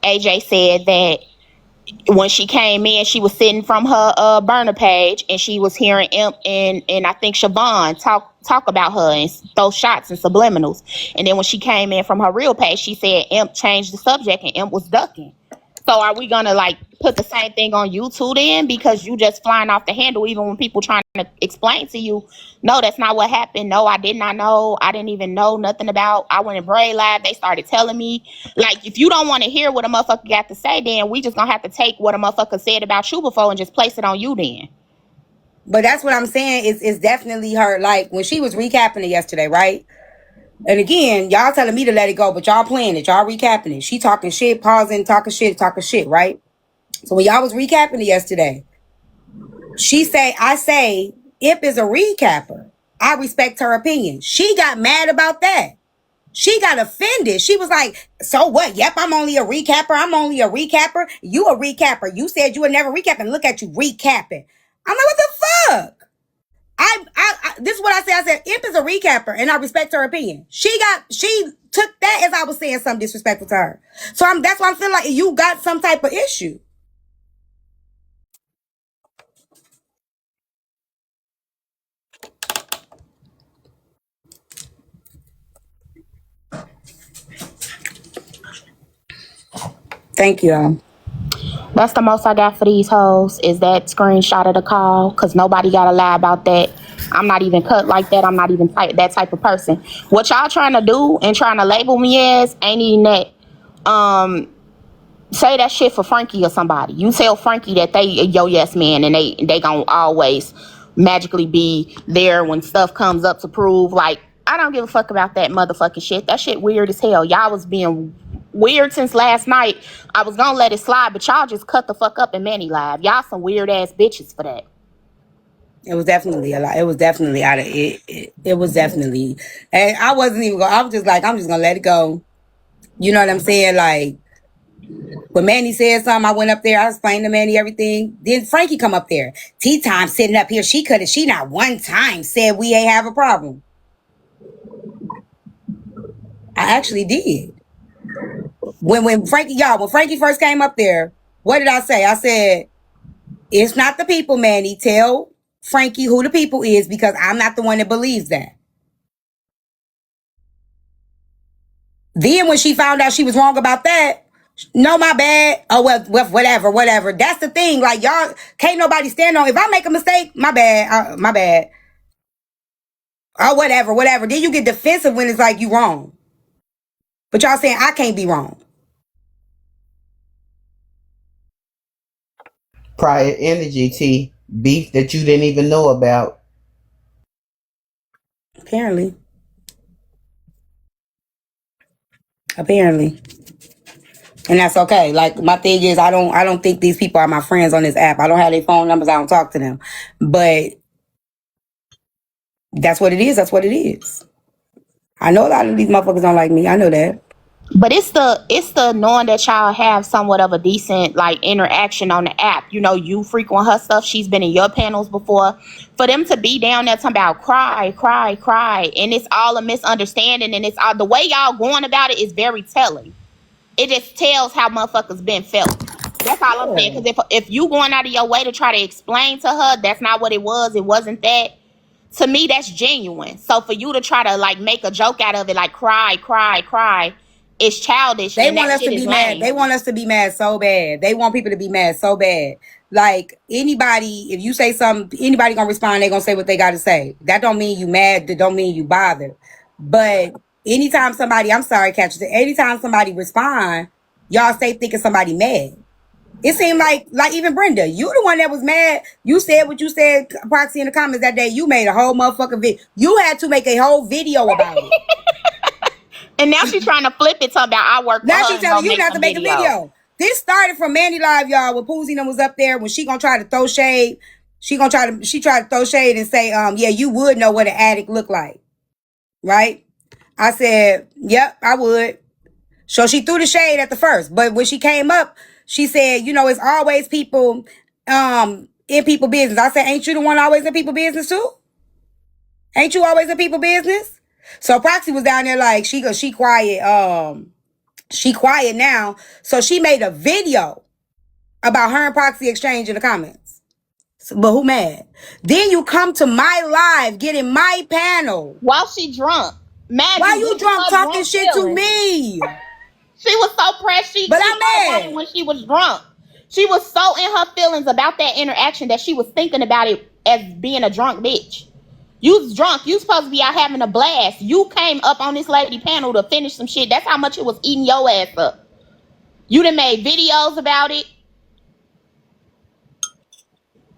AJ said that when she came in, she was sitting from her burner page, and she was hearing Imp and I think Siobhan talk about her and throw shots and subliminals. And then when she came in from her real page, she said Imp changed the subject and Imp was ducking. So are we gonna like put the same thing on you too then? Because you just flying off the handle even when people trying to explain to you, no, that's not what happened. No, I did not know. I didn't even know nothing about. I went in Bray Live. They started telling me. Like, if you don't want to hear what a motherfucker got to say, then we just gonna have to take what a motherfucker said about you before and just place it on you then. But that's what I'm saying. It's definitely her. Like, when she was recapping it yesterday, right? And again, y'all telling me to let it go, but y'all playing it. Y'all recapping it. She talking shit, pausing, talking shit, right? So when y'all was recapping it yesterday, I say, Imp is a recapper. I respect her opinion. She got mad about that. She got offended. She was like, so what? Yep, I'm only a recapper. I'm only a recapper. You a recapper. You said you would never recap, and look at you recapping. I'm like, what the fuck? This is what I said. I said, Imp is a recapper, and I respect her opinion. She took that as I was saying something disrespectful to her. So that's why I'm feeling like you got some type of issue. Thank you. That's the most I got for these hoes, is that screenshot of the call, because nobody got to lie about that. I'm not even cut like that. I'm not even that type of person. What y'all trying to do and trying to label me as ain't even that. Say that shit for Frankie or somebody. You tell Frankie that they yo yes man, and they gonna always magically be there when stuff comes up to prove. Like, I don't give a fuck about that motherfucking shit. That shit weird as hell. Y'all was being weird since last night. I was gonna let it slide, but y'all just cut the fuck up in Manny Live. Y'all some weird ass bitches for that. It was definitely a lot. It was definitely out of it. It was definitely, and I wasn't even going. I was just like, I'm just gonna let it go. You know what I'm saying? Like, when Manny said something, I went up there. I explained to Manny everything. Then Frankie come up there. Iamteatyme sitting up here. She not one time said we ain't have a problem. I actually did. When Frankie first came up there, what did I say? I said, it's not the people, Manny. Tell Frankie who the people is, because I'm not the one that believes that. Then when she found out she was wrong about that, no, my bad. Oh, well, whatever. That's the thing. Like, y'all, can't nobody stand on. If I make a mistake, my bad. Oh, whatever. Then you get defensive when it's like you wrong. But y'all saying I can't be wrong. Prior energy, T. Beef that you didn't even know about. Apparently. And that's okay. Like, my thing is, I don't think these people are my friends on this app. I don't have their phone numbers. I don't talk to them. But that's what it is. I know a lot of these motherfuckers don't like me. I know that. But it's the knowing that y'all have somewhat of a decent like interaction on the app. You know, you frequent her stuff. She's been in your panels before. For them to be down there talking about cry, and it's all a misunderstanding, and it's all the way y'all going about it is very telling. It just tells how motherfuckers been felt. That's all I'm saying. Because if you going out of your way to try to explain to her that's not what it was, it wasn't that. To me, that's genuine. So for you to try to like make a joke out of it, like cry, it's childish. They and want that us to shit be is mad. lame. They want us to be mad so bad. They want people to be mad so bad. Like, anybody, if you say something, anybody gonna respond, they gonna say what they gotta say. That don't mean you mad. That don't mean you bothered. But anytime somebody, I'm sorry, Catch, anytime somebody respond, y'all stay thinking somebody mad. It seemed like even Brenda, you the one that was mad. You said what you said, Proxy, in the comments that day. You made a whole motherfucking video. You had to make a whole video about it. And now she's trying to flip it to about I work for Now her she and telling go you make not to some make a video. This started from Manny Live, y'all, when Poozy was up there. When she gonna try to throw shade, she tried to throw shade and say, yeah, you would know what an addict look like, right? I said, yep, I would. So she threw the shade at the first, but when she came up, she said, it's always people in people business. I said, ain't you the one always in people business too? Ain't you always in people business? So Proxy was down there like she quiet. She quiet now. So she made a video about her and Proxy exchange in the comments. But who mad? Then you come to my live, getting my panel. While she drunk. Mad Why you you getting drunk her talking drunk shit to feelings. me? She was so pressed. But She I'm started mad. when she was drunk. She was so in her feelings about that interaction that she was thinking about it as being a drunk bitch. You was drunk. You supposed to be out having a blast. You came up on this lady panel to finish some shit. That's how much it was eating your ass up. You done made videos about it.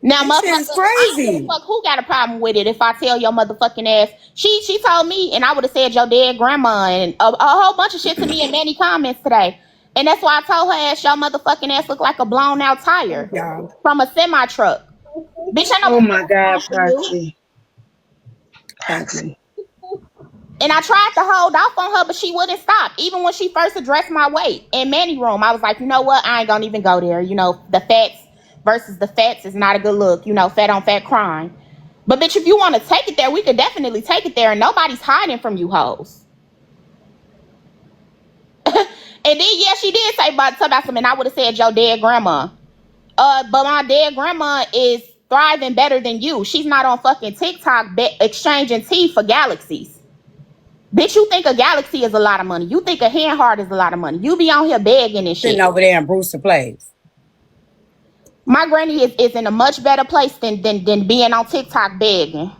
Now, This shit motherfucker, is I don't give a crazy. fuck who got a problem with it if I tell your motherfucking ass. She told me, and I would have said your dead grandma and a whole bunch of shit to me in many comments today. And that's why I told her ass, your motherfucking ass look like a blown out tire Y'all. from a semi truck. Bitch, I know Oh what my the God, fuck for you. Proxy. Proxy. And I tried to hold off on her, but she wouldn't stop. Even when she first addressed my weight in Manny room, I was like, you know what? I ain't gonna even go there. You know, the fats versus the fats is not a good look. You know, fat on fat crime. But bitch, if you want to take it there, we could definitely take it there, and nobody's hiding from you hoes. And then yeah, she did say about something, and I would have said your dead grandma. But my dead grandma is thriving better than you. She's not on fucking TikTok exchanging tea for galaxies. Bitch, you think a galaxy is a lot of money. You think a hand heart is a lot of money. You be on here begging and Sitting shit. over there in Brewster Place. My granny is in a much better place than being on TikTok begging.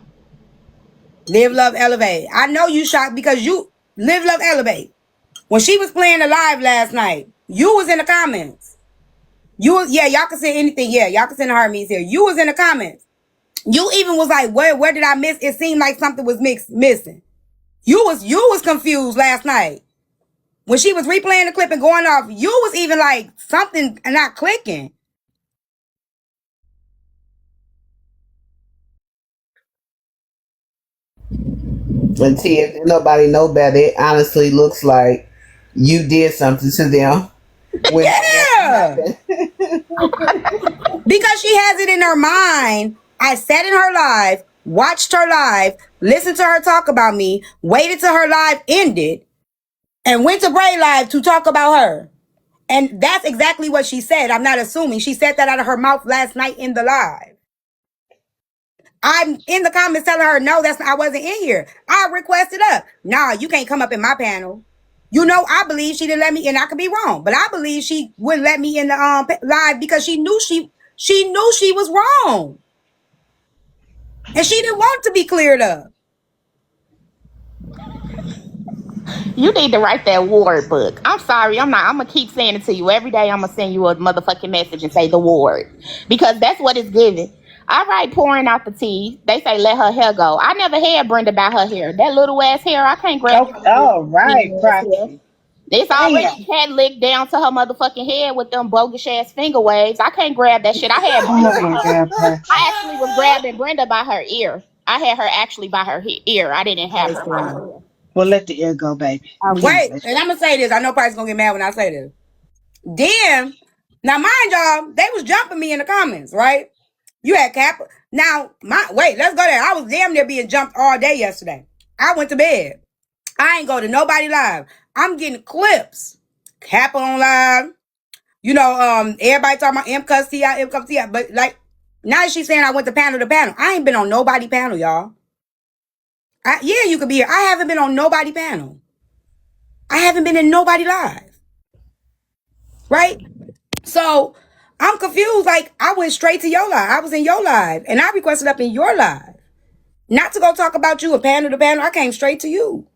Live, love, elevate. I know you shocked because you live, love, elevate. When she was playing the live last night, you was in the comments. Yeah, y'all can say anything. Yeah, y'all can send the heartbeats here. You was in the comments. You even was like, where did I miss? It seemed like something was missing. You was confused last night. When she was replaying the clip and going off, you was even like something not clicking. And T, if nobody know better, it honestly looks like you did something to them when Yeah. Because she has it in her mind. I sat in her live, watched her live, listened to her talk about me, waited till her live ended, and went to Bray Live to talk about her. And that's exactly what she said. I'm not assuming. She said that out of her mouth last night in the live. I'm in the comments telling her, no, I wasn't in here. I requested up. Nah, you can't come up in my panel. You know, I believe she didn't let me, and I could be wrong, but I believe she wouldn't let me in the live because she knew she was wrong. And she didn't want to be cleared up. You need to write that ward book. I'm sorry, I'm gonna keep saying it to you every day. I'm gonna send you a motherfucking message and say the ward, because that's what it's giving. All right, pouring out the tea. They say let her hair go. I never had Brenda about her hair. That little ass hair, I can't grab Okay, all right, that little ass hair. Proxy. It's Damn. already cat licked down to her motherfucking head with them bogus ass finger waves. I can't grab that shit. I had Brenda Oh by my her. God, I Proxy. actually was grabbing Brenda by her ear. I had her actually by her ear. I didn't have her by her ear. Well, let the ear go, baby. Please. Wait, and I'm gonna say this. I know Price gonna get mad when I say this. Then, now mind y'all, they was jumping me in the comments, right? You had Cap. Now, let's go there. I was damn near being jumped all day yesterday. I went to bed. I ain't go to nobody live. I'm getting clips. Kappa on live. You know, everybody talking about M cuss T.I., M cuss T.I. But like, now she's saying I went to panel to panel. I ain't been on nobody panel, y'all. Yeah, you could be here. I haven't been on nobody panel. I haven't been in nobody live. Right? So I'm confused. Like, I went straight to your live. I was in your live. And I requested up in your live. Not to go talk about you a panel to panel. I came straight to you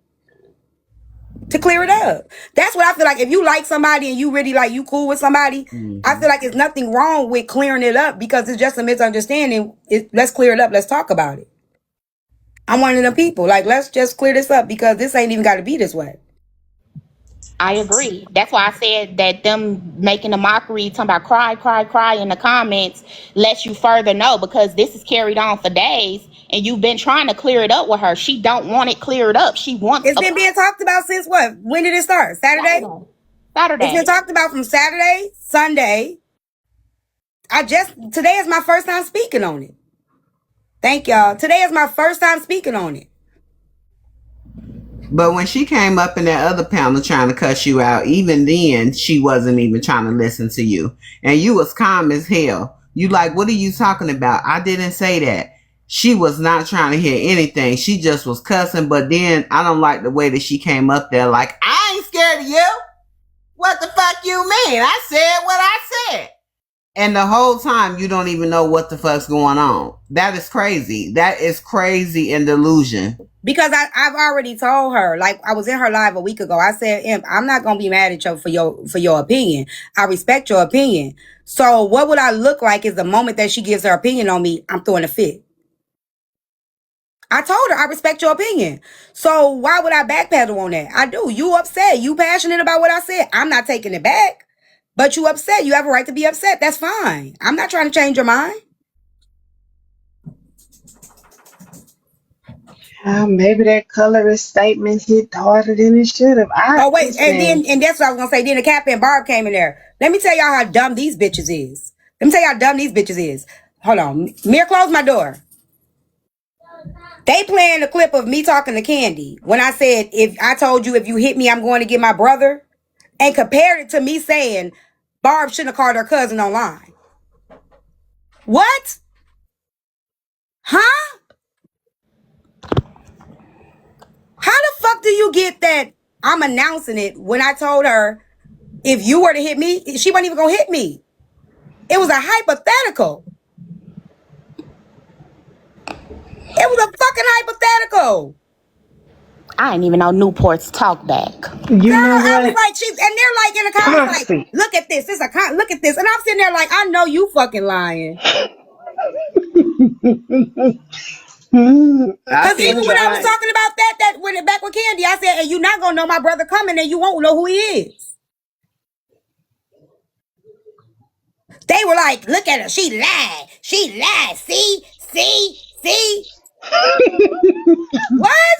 to clear it up. That's what I feel like. If you like somebody and you really like, you cool with somebody, I feel like there's nothing wrong with clearing it up because it's just a misunderstanding. Let's clear it up. Let's talk about it. I'm one of them people. Like, let's just clear this up because this ain't even got to be this way. I agree. That's why I said that them making a mockery, talking about cry, cry, cry in the comments lets you further know, because this is carried on for days and you've been trying to clear it up with her. She don't want it cleared up. She wants It's been being talked about since what? When did it start? Saturday? It's been Saturday. talked about from Saturday, Sunday. Today is my first time speaking on it. Thank y'all. Today is my first time speaking on it. But when she came up in that other panel trying to cuss you out, even then she wasn't even trying to listen to you. And you was calm as hell. You like, what are you talking about? I didn't say that. She was not trying to hear anything. She just was cussing. But then I don't like the way that she came up there like, I ain't scared of you. What the fuck you mean? I said what I said. And the whole time you don't even know what the fuck's going on. That is crazy. That is crazy and delusion. Because I've already told her, like I was in her live a week ago. I said, Imp, I'm not gonna be mad at you for your opinion. I respect your opinion. So what would I look like is the moment that she gives her opinion on me, I'm throwing a fit. I told her I respect your opinion. So why would I backpedal on that? I do. You upset. You passionate about what I said. I'm not taking it back. But you upset. You have a right to be upset. That's fine. I'm not trying to change your mind. Maybe that colorist statement hit harder than it should have. Oh, wait. And that's what I was going to say. Then the Cap and Barb came in there. Let me tell y'all how dumb these bitches is. Let me tell y'all how dumb these bitches is. Hold on. Mir, close my door. They playing the clip of me talking to Candy when I said, if I told you if you hit me, I'm going to get my brother, and compared it to me saying Barb shouldn't have called her cousin online. What? Huh? How the fuck do you get that I'm announcing it when I told her if you were to hit me, she wasn't even gonna hit me? It was a hypothetical. It was a fucking hypothetical. I didn't even know Newport's talk back. You Girl, know I was what? like, and they're like in the comments, like, look at this. Look at this. And I'm sitting there like, I know you fucking lying. Because even when I was talking about that when back with Candy, I said, and you're not gonna know my brother coming, and you won't know who he is. They were like, look at her, she lied. She lied. See? What?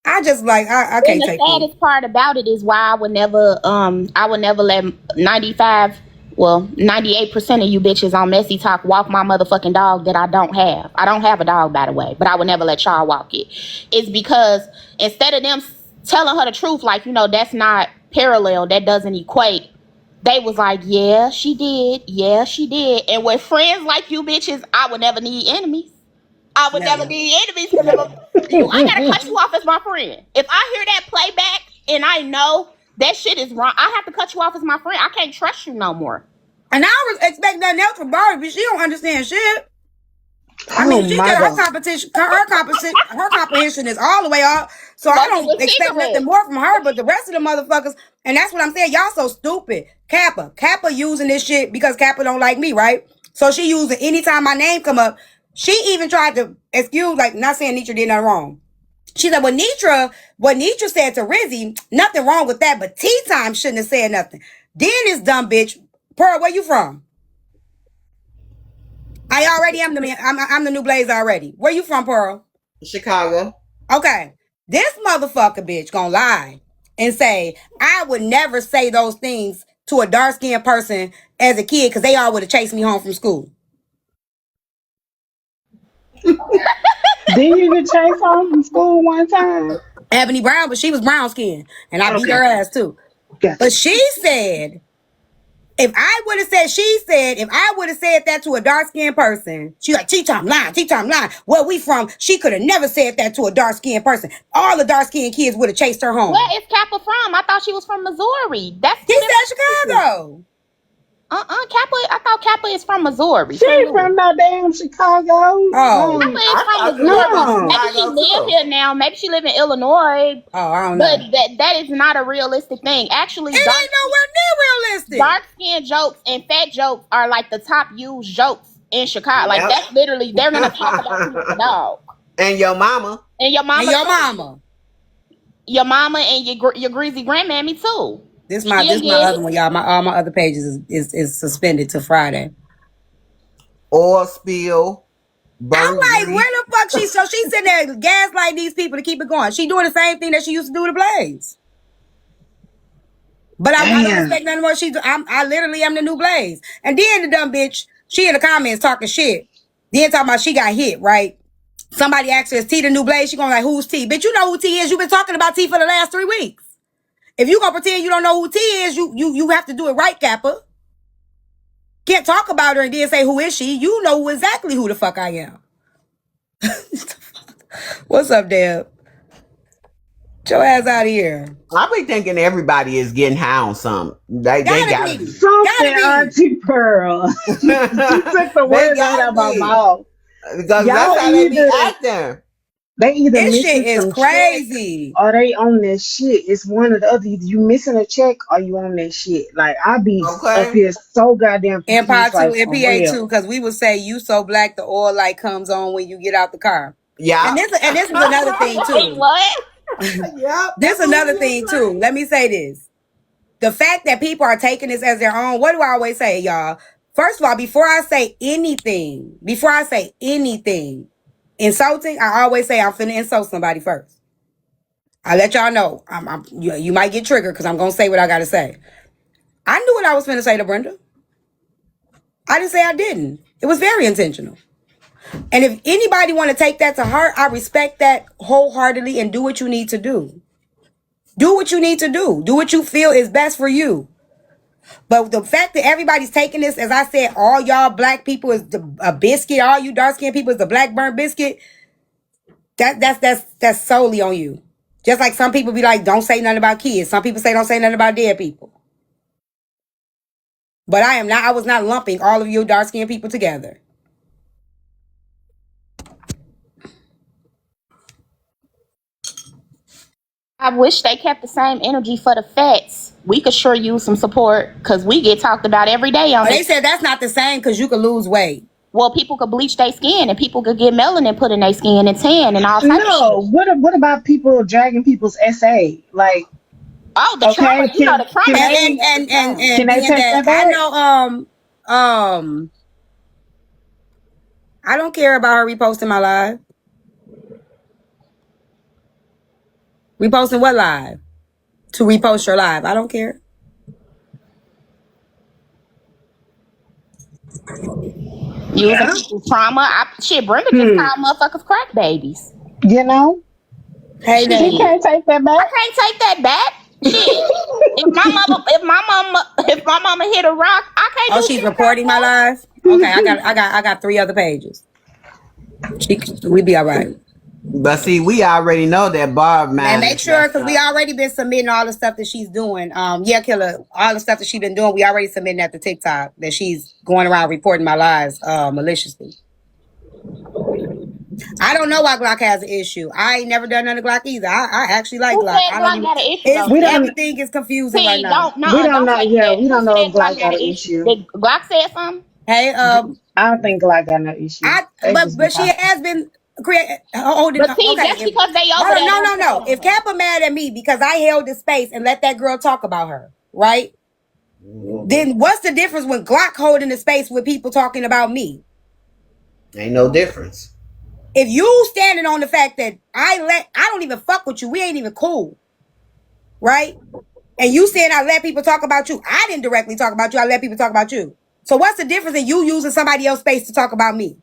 I just like I And can't the take saddest part about it is why I would never let 98% of you bitches on Messy Talk walk my motherfucking dog that I don't have. I don't have a dog, by the way, but I would never let y'all walk it. It's because instead of them telling her the truth, like, you know, that's not parallel, that doesn't equate, they was like, yeah, she did. Yeah, she did. And with friends like you bitches, I would never need enemies. I would never be enemies because I gotta cut you off as my friend. If I hear that playback and I know that shit is wrong, I have to cut you off as my friend. I can't trust you no more. And I was expecting nothing else from Barbie, but she don't understand shit. I mean, she did her competition. Her comprehension is all the way up. So I don't expect nothing more from her. But the rest of the motherfuckers, and that's what I'm saying. Y'all so stupid. Kappa using this shit because Kappa don't like me, right? So she using anytime my name come up. She even tried to excuse, like, not saying Nitra did nothing wrong. She said, what Nitra said to Rizzy, nothing wrong with that, but Tea Time shouldn't have said nothing. Then this dumb bitch, Pearl, where you from? I already am the man. I'm the new Blaze already. Where you from, Pearl? Chicago. Okay. This motherfucker bitch gonna lie and say, I would never say those things to a dark-skinned person as a kid because they all would have chased me home from school. Didn't you get chased home from school one time? Ebony Brown, but she was brown skinned. And I beat her ass too. Gotcha. But she said, if I would have said that to a dark-skinned person, she like, T-Time lying. Where we from, she could have never said that to a dark-skinned person. All the dark-skinned kids would have chased her home. Where is Kappa from? I thought she was from Missouri. He said Chicago. Kappa, I thought Kappa is from Missouri. She ain't from no damn Chicago. Oh. Kappa is from Missouri. Maybe she live here now. Maybe she live in Illinois. Oh, I don't know. But that is not a realistic thing. Actually, it ain't nowhere near realistic. Dark skin jokes and fat jokes are like the top used jokes in Chicago. Like, that's literally, they're gonna talk about you as a dog. And your mama. And your mama. Your mama and your greasy grandmammy too. This my other one, y'all. All my other pages is suspended till Friday. Oil spill. I'm like, where the fuck she's sitting there gaslighting these people to keep it going. She doing the same thing that she used to do to Blaze. But I don't expect nothing more. I literally am the new Blaze. And then the dumb bitch, she in the comments talking shit. Then talking about she got hit, right? Somebody asks her, is T the new Blaze? She gonna like, who's T? Bitch, you know who T is. You've been talking about T for the last 3 weeks. If you gonna pretend you don't know who T is, you have to do it right, Kappa. Can't talk about her and then say, who is she? You know exactly who the fuck I am. What's up, Deb? Get your ass out of here. I be thinking everybody is getting high on something. They gotta be. Something, Auntie Pearl. You took the words out of my mouth. Because that's how they be acting. They either this missing shit is some crazy, or they on that shit. It's one or the other. Either you missing a check or you on that shit. Like I be up here so goddamn confused. And part 2 like, and PA 2, because we would say you so black the oil light comes on when you get out the car. Yeah. And this is another thing too. Wait, what? Yep. This is another thing too. Let me say this. The fact that people are taking this as their own, what do I always say, y'all? First of all, before I say anything insulting, I always say I'm finna insult somebody first. I let y'all know. You might get triggered because I'm gonna say what I gotta say. I knew what I was finna say to Brenda. I didn't say I didn't. It was very intentional. And if anybody want to take that to heart, I respect that wholeheartedly and do what you need to do. Do what you need to do. Do what you feel is best for you. But the fact that everybody's taking this, as I said, all y'all black people is a biscuit, all you dark skinned people is the black burnt biscuit. That's solely on you. Just like some people be like, don't say nothing about kids. Some people say don't say nothing about dead people. But I was not lumping all of you dark skinned people together. I wish they kept the same energy for the fats. We could sure use some support because we get talked about every day on But they said that's not the same because you could lose weight. Well, people could bleach their skin and people could get melanin put in their skin and tan and all types of shit. What about people dragging people's SA? Like, the trauma, the trauma. And can they take that back? I know, I don't care about her reposting my live. Reposting what live? To repost your live. I don't care. Using people's trauma. Brenda just called motherfuckers crack babies. You know? Hey, she can't take that back. I can't take that back. Shit. if my mama hit a rock, I can't. Oh, she's reporting my live. Okay, I got 3 other pages. We be all right. But see, we already know that Barb man. And make sure, because we already been submitting all the stuff that she's doing. Killer, all the stuff that she's been doing, we already submitting at the TikTok that she's going around reporting my lives maliciously. I don't know why Glock has an issue. I ain't never done none of Glock either. I actually like Glock. Got an issue, everything is confusing right now. We don't know. Yeah, we don't know if Glock got an issue. Did Glock said something? Hey, I don't think Glock got no issue. But she has been holding. But see, that's because they over there. No. If Kappa mad at me because I held the space and let that girl talk about her, right? Then what's the difference when Glock holding the space with people talking about me? Ain't no difference. If you standing on the fact that I don't even fuck with you, we ain't even cool, right? And you saying I let people talk about you, I didn't directly talk about you, I let people talk about you. So what's the difference in you using somebody else's space to talk about me?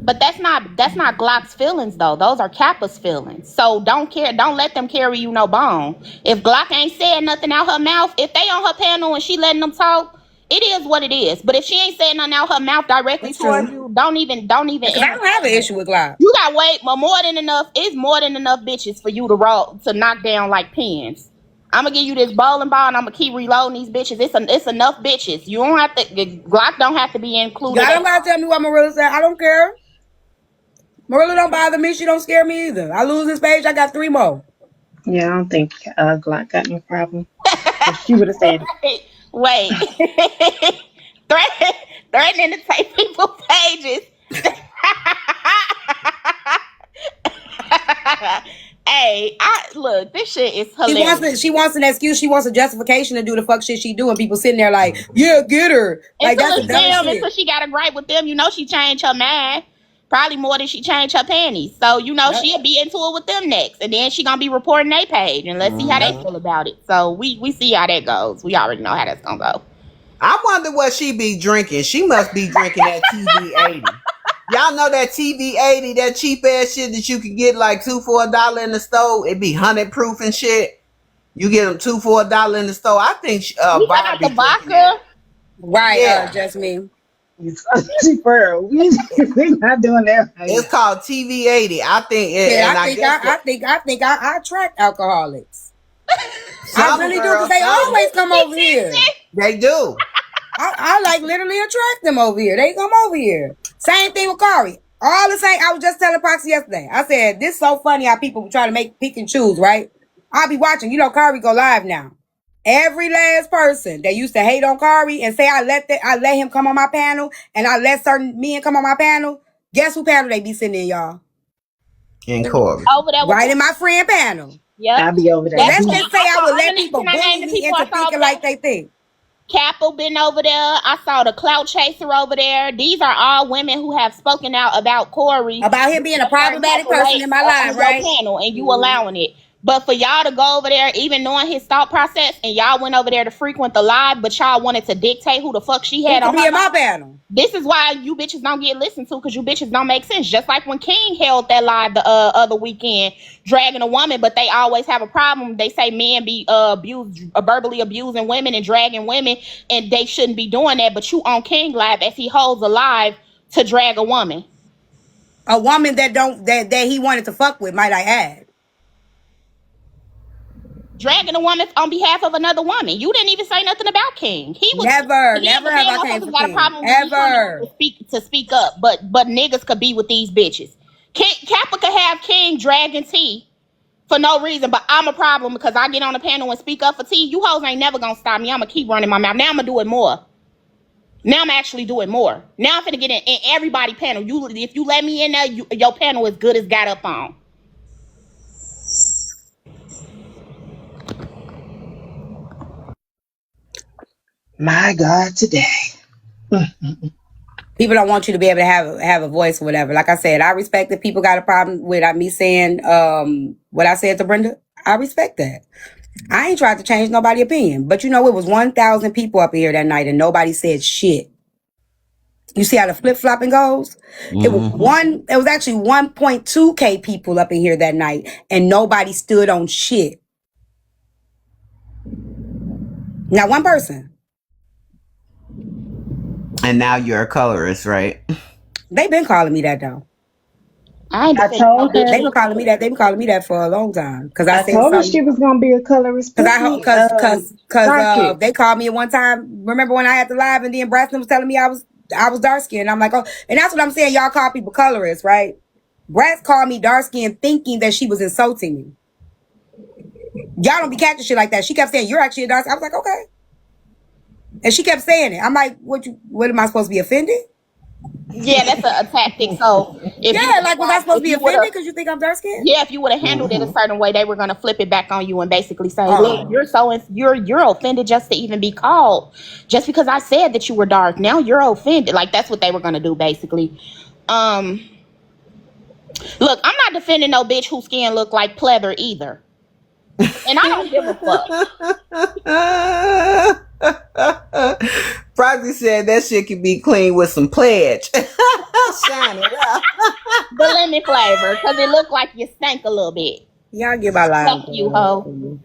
But that's not Glock's feelings though. Those are Kappa's feelings. So don't let them carry you no bone. If Glock ain't said nothing out her mouth, if they on her panel and she letting them talk, it is what it is. But if she ain't saying nothing out her mouth directly towards you, don't even. Because I don't have an issue with Glock. You got more than enough. It's more than enough bitches for you to knock down like pins. I'm gonna give you this bowling ball and I'm gonna keep reloading these bitches. It's enough bitches. You don't have to. Glock don't have to be included. Y'all don't gotta tell me what Marilla said. I don't care. Marilla don't bother me. She don't scare me either. I lose this page. I got 3 more. Yeah, I don't think Glock got no problem. She would have said it. Wait. Threatening to take people's pages. Hey, look, this shit is hilarious. She wants an excuse. She wants a justification to do the fuck shit she do, and people sitting there like, yeah, get her. Like until she got a gripe with them, she changed her mind. Probably more than she changed her panties. So, she'll be into it with them next. And then she gonna be reporting their page. And let's see how they feel about it. So we see how that goes. We already know how that's gonna go. I wonder what she be drinking. She must be drinking that TV 80. Y'all know that TV80, that cheap ass shit that you can get like 2 for $1 in the store. It be 100 proof and shit. You get them 2 for $1 in the store. I think You talking about Barbie the drinking that. vodka? Right, Yeah, just me. It's cheaper. We're not doing that right it's now. called TV80. I think, Yeah, and I guess I attract alcoholics. I some really do, because girls they do. always come over here. They do. I like literally attract them over here. They come over here. Same thing with Kari. All the same. I was just telling Proxy yesterday. I said, this is so funny how people try to make pick and choose, right? I'll be watching. You know, Kari go live now. Every last person that used to hate on Kari and say I let him come on my panel and I let certain men come on my panel. Guess who panel they be sitting in, y'all? And Corey. Over there with Right in my friend panel. Yep. I'll be over So there. That's let's what just say I I would saw. let people Can I name bully the me people I into saw over thinking there? like they think. Capel been over there. I saw the Clout Chaser over there. These are all women who have spoken out about Corey. About him being a problematic person in my life, on right? your panel, and you allowing it. But for y'all to go over there, even knowing his thought process, and y'all went over there to frequent the live, but y'all wanted to dictate who the fuck she Who had could on be her in my live. panel? This is why you bitches don't get listened to, because you bitches don't make sense. Just like when King held that live the other weekend, dragging a woman, but they always have a problem. They say men be verbally abusing women and dragging women, and they shouldn't be doing that. But you on King live as he holds a live to drag a woman. A woman that he wanted to fuck with, might I add. Dragging a woman on behalf of another woman. You didn't even say nothing about King. Never Again, have but then I came motherfuckers for got a King. problem with me coming Ever. up to speak up. But niggas could be with these bitches. Kappa could have King dragging T for no reason, but I'm a problem because I get on the panel and speak up for T. You hoes ain't never gonna stop me. I'm gonna keep running my mouth. Now I'm gonna do it more. Now I'm actually doing more. Now I'm finna get in everybody panel. If you let me in there, your panel is good as got up on. My God, today. People don't want you to be able to have a voice or whatever. Like I said, I respect that people got a problem with me saying what I said to Brenda. I respect that. I ain't tried to change nobody's opinion. But you know, it was 1,000 people up here that night and nobody said shit. You see how the flip-flopping goes? Mm-hmm. It was actually 1.2K people up in here that night and nobody stood on shit. Not one person. And now you're a colorist, right? They've been calling me that though. I told her. They've been calling me that. They've been calling me that for a long time. Cause I said told her she something. was gonna be a colorist. Cause they called me at one time. Remember when I had the live and then Braxton was telling me I was dark skinned. I'm like, oh, and that's what I'm saying. Y'all call people colorists, right? Brax called me dark skinned thinking that she was insulting me. Y'all don't be catching shit like that. She kept saying, you're actually a dark skin. I was like, okay. And she kept saying it. I'm like, what am I supposed to be offended? Yeah, that's a tactic. So if was I supposed to be offended because you think I'm dark skinned? yeah, if you would have handled it a certain way, they were gonna flip it back on you and basically say, "Look, you're offended just to even be called, just because I said that you were dark. Now you're offended." Like that's what they were gonna do, basically. Look, I'm not defending no bitch whose skin look like pleather either, and I don't give a fuck. Proxy said that shit can be clean with some pledge. Shine it up. The lemon flavor, because it looked like you stank a little bit. Y'all get my line. Fuck you, hoe.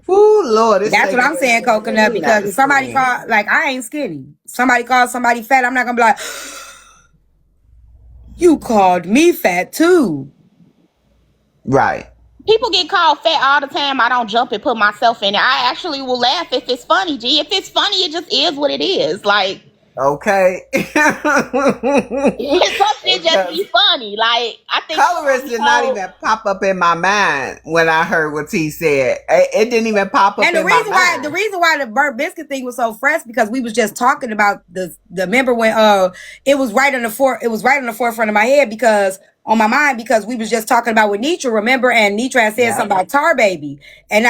Ooh, Lord. That's what I'm saying, Coconut, because if somebody call, like, I ain't skinny. Somebody calls somebody fat, I'm not gonna be like, you called me fat too. Right. People get called fat all the time. I don't jump and put myself in it. I actually will laugh if it's funny, G. If it's funny, it just is what it is. Like, okay. It just be funny. Like, I think colorist did not even pop up in my mind when I heard what T said. It didn't even pop up. And the reason why the burnt biscuit thing was so fresh, because we was just talking about the remember when it was right on the forefront of my head, because on my mind, because we was just talking about with Nitra, remember? And Nitra had said something about Tar Baby. And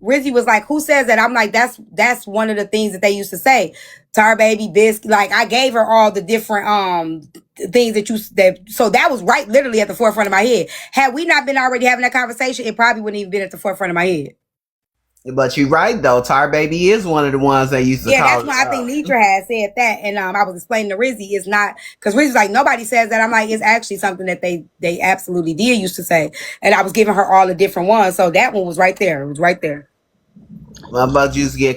Rizzy was like, who says that? I'm like, that's one of the things that they used to say. Tar Baby, Biscuit. Like, I gave her all the different things so that was right literally at the forefront of my head. Had we not been already having that conversation, it probably wouldn't even been at the forefront of my head. But you're right though. Tar Baby is one of the ones they used to Yeah, call. that's why I think Nitra had said that, and I was explaining to Rizzy, it's not because Rizzy's like nobody says that. I'm like, it's actually something that they absolutely did used to say, and I was giving her all the different ones, so that one was right there. It was right there. Well, but you used to get